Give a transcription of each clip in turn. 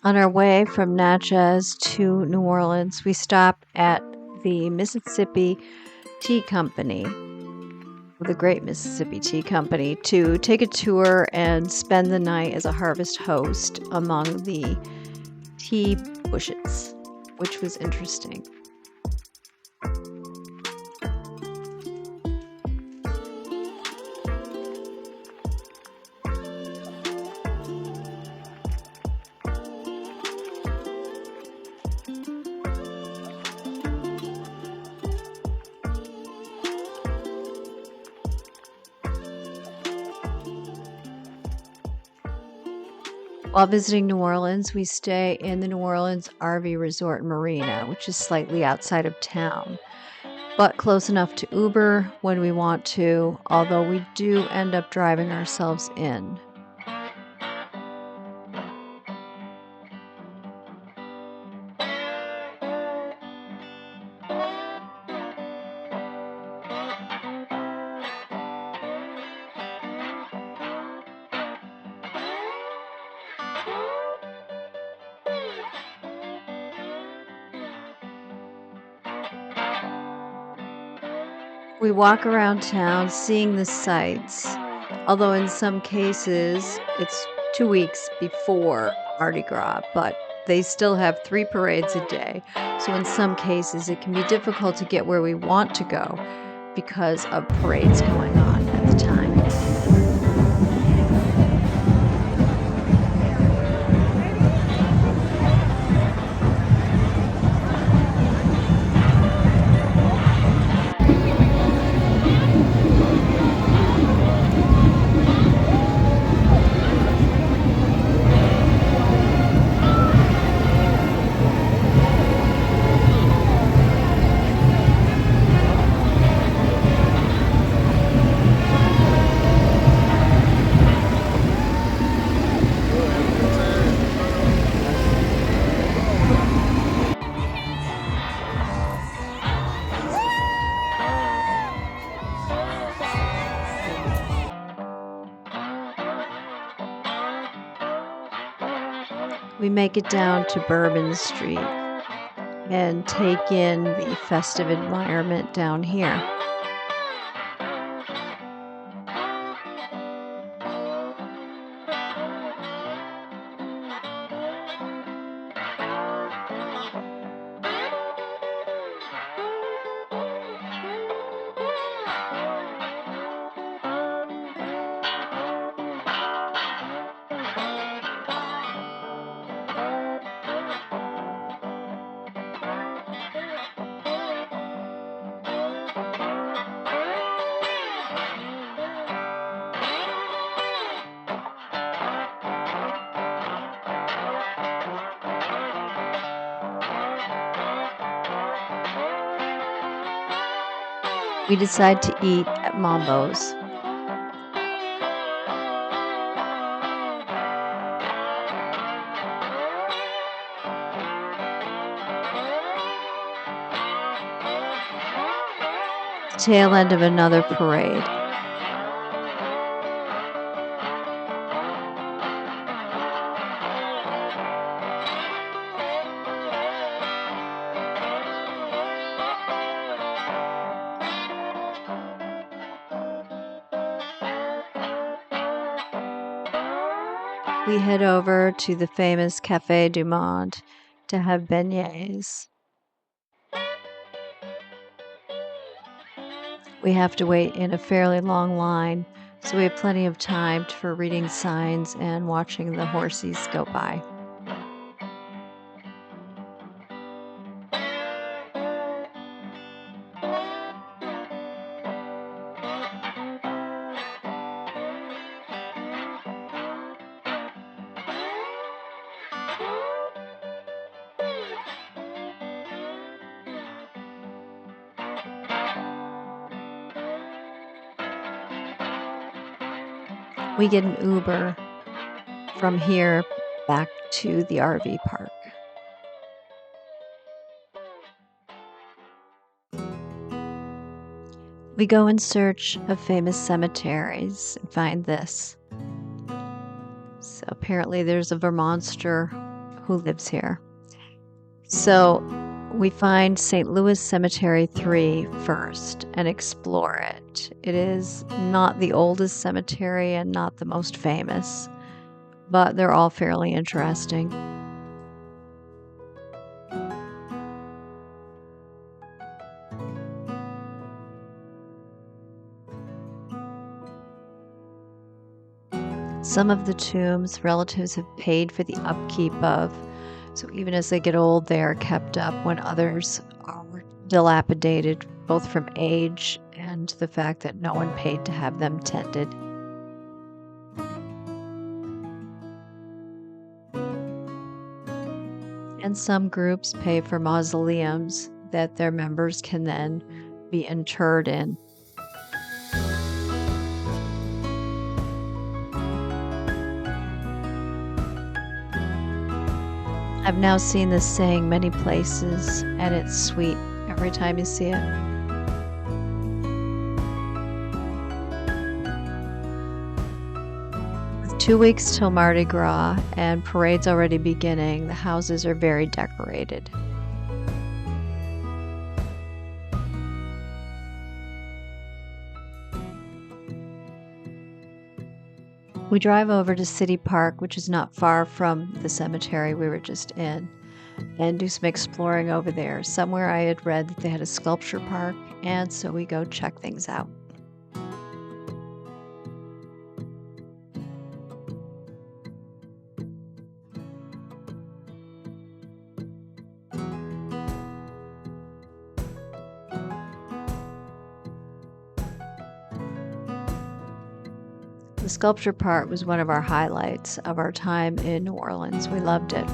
On our way from Natchez to New Orleans, we stopped at the Mississippi Tea Company, the Great Mississippi Tea Company, to take a tour and spend the night as a harvest host among the tea bushes, which was interesting. While visiting New Orleans, we stay in the New Orleans RV Resort and Marina, which is slightly outside of town, but close enough to Uber when we want to, although we do end up driving ourselves in. We walk around town seeing the sights, although in some cases it's 2 weeks before Mardi Gras, but they still have 3 parades a day. So in some cases it can be difficult to get where we want to go because of parades going on at the time. We make it down to Bourbon Street and take in the festive environment down here. We decide to eat at Mambo's. Tail end of another parade. We head over to the famous Café du Monde to have beignets. We have to wait in a fairly long line, so we have plenty of time for reading signs and watching the horses go by. We get an Uber from here back to the RV park. We go in search of famous cemeteries and find this. So apparently there's a Vermonster who lives here. So we find St. Louis Cemetery 3 first and explore it. It is not the oldest cemetery and not the most famous, but they're all fairly interesting. Some of the tombs relatives have paid for the upkeep of, so even as they get old, they are kept up when others are dilapidated, both from age and the fact that no one paid to have them tended. And some groups pay for mausoleums that their members can then be interred in. I've now seen this saying many places, and it's sweet every time you see it. With 2 weeks till Mardi Gras and parades already beginning, the houses are very decorated. We drive over to City Park, which is not far from the cemetery we were just in, and do some exploring over there. Somewhere I had read that they had a sculpture park, and so we go check things out. The sculpture part was one of our highlights of our time in New Orleans. We loved it.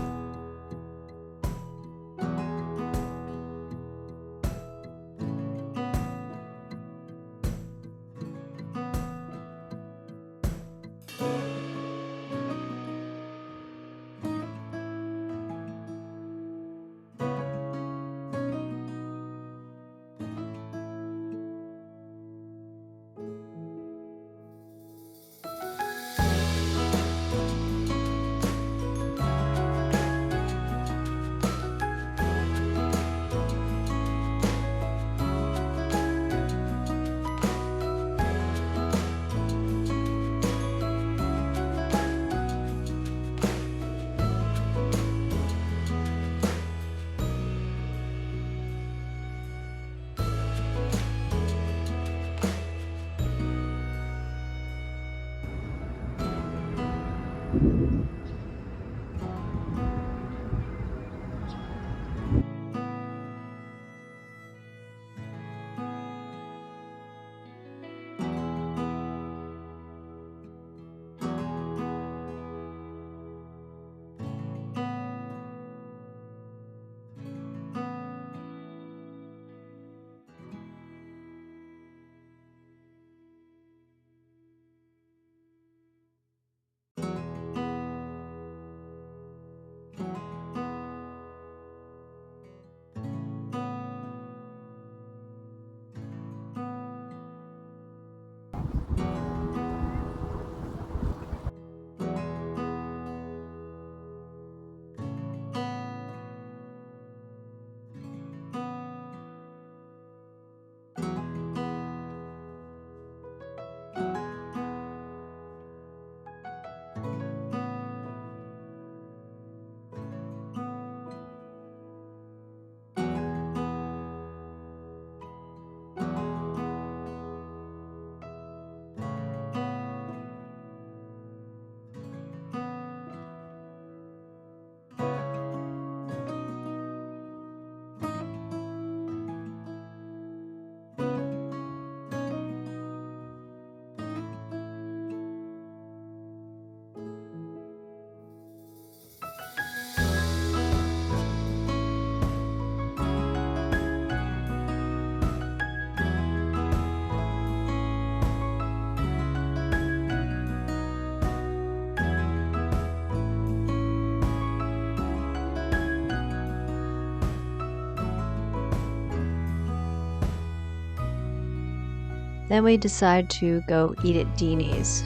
Then we decide to go eat at Deanie's,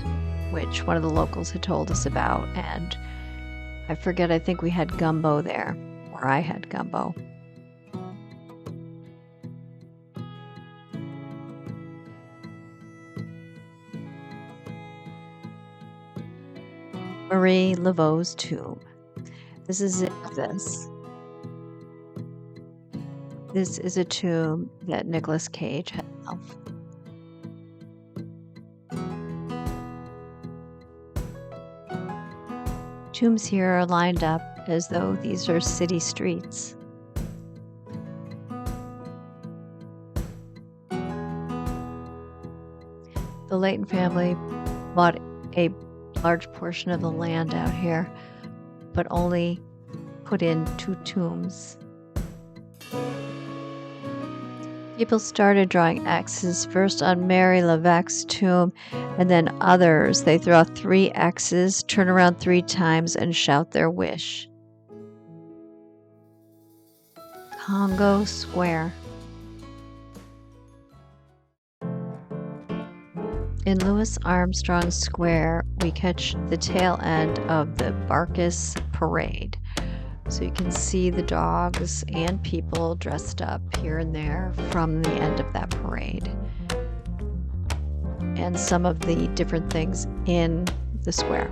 which one of the locals had told us about, and I forget, I think we had gumbo there, or I had gumbo. Marie Laveau's tomb. This is this. This is a tomb that Nicolas Cage had himself. Tombs here are lined up as though these are city streets. The Leighton family bought a large portion of the land out here, but only put in 2 tombs. People started drawing X's first on Mary Levesque's tomb and then others. They draw 3 X's, turn around 3 times, and shout their wish. Congo Square. In Louis Armstrong Square, we catch the tail end of the Barkus Parade. So you can see the dogs and people dressed up here and there from the end of that parade. And some of the different things in the square.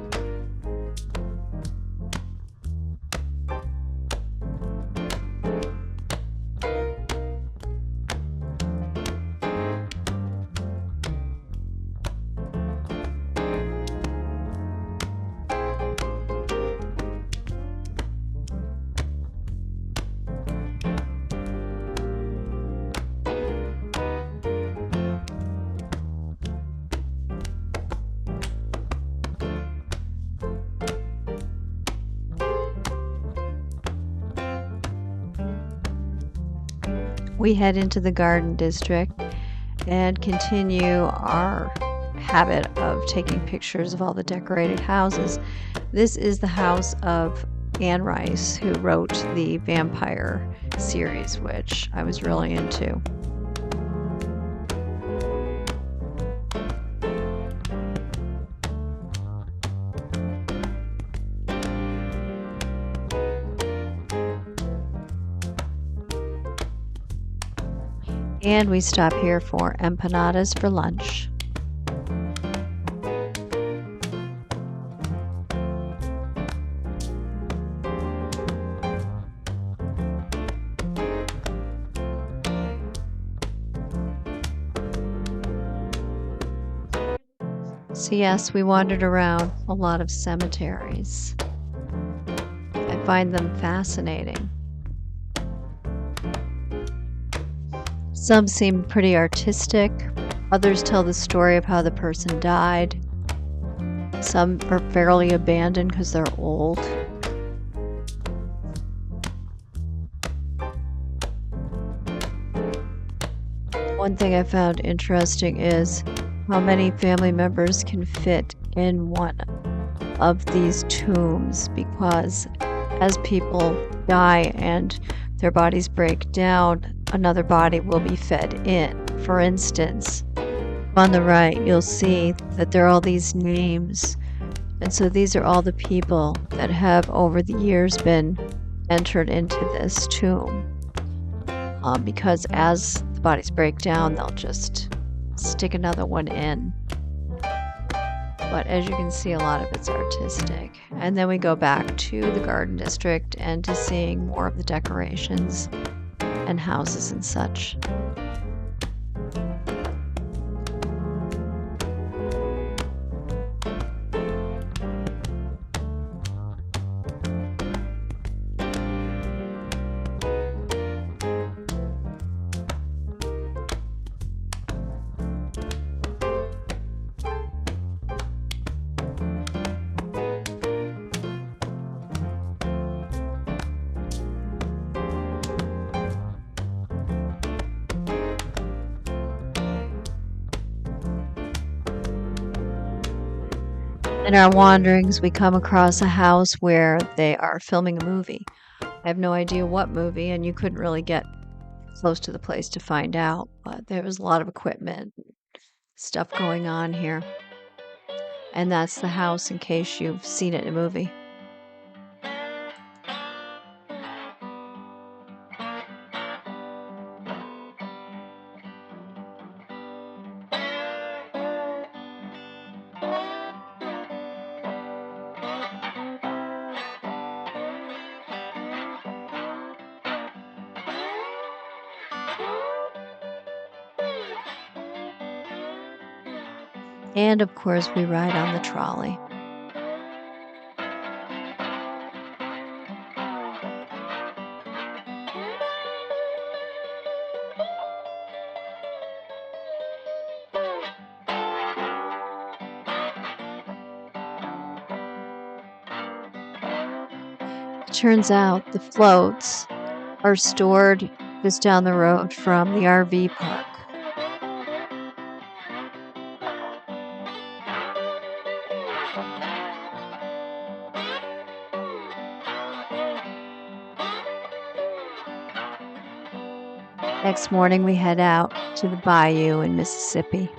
We head into the Garden District and continue our habit of taking pictures of all the decorated houses. This is the house of Anne Rice, who wrote the vampire series, which I was really into. And we stop here for empanadas for lunch. So yes, we wandered around a lot of cemeteries. I find them fascinating. Some seem pretty artistic. Others tell the story of how the person died. Some are fairly abandoned because they're old. One thing I found interesting is how many family members can fit in one of these tombs, because as people die and their bodies break down, another body will be fed in. For instance, on the right, you'll see that there are all these names. And so these are all the people that have over the years been entered into this tomb. Because as the bodies break down, they'll just stick another one in. But as you can see, a lot of it's artistic. And then we go back to the Garden District and to seeing more of the decorations and houses and such. In our wanderings, we come across a house where they are filming a movie. I have no idea what movie, and you couldn't really get close to the place to find out, but there was a lot of equipment, stuff going on here. And that's the house in case you've seen it in a movie. And of course, we ride on the trolley. Turns out the floats are stored just down the road from the RV park. Next morning, we head out to the bayou in Mississippi.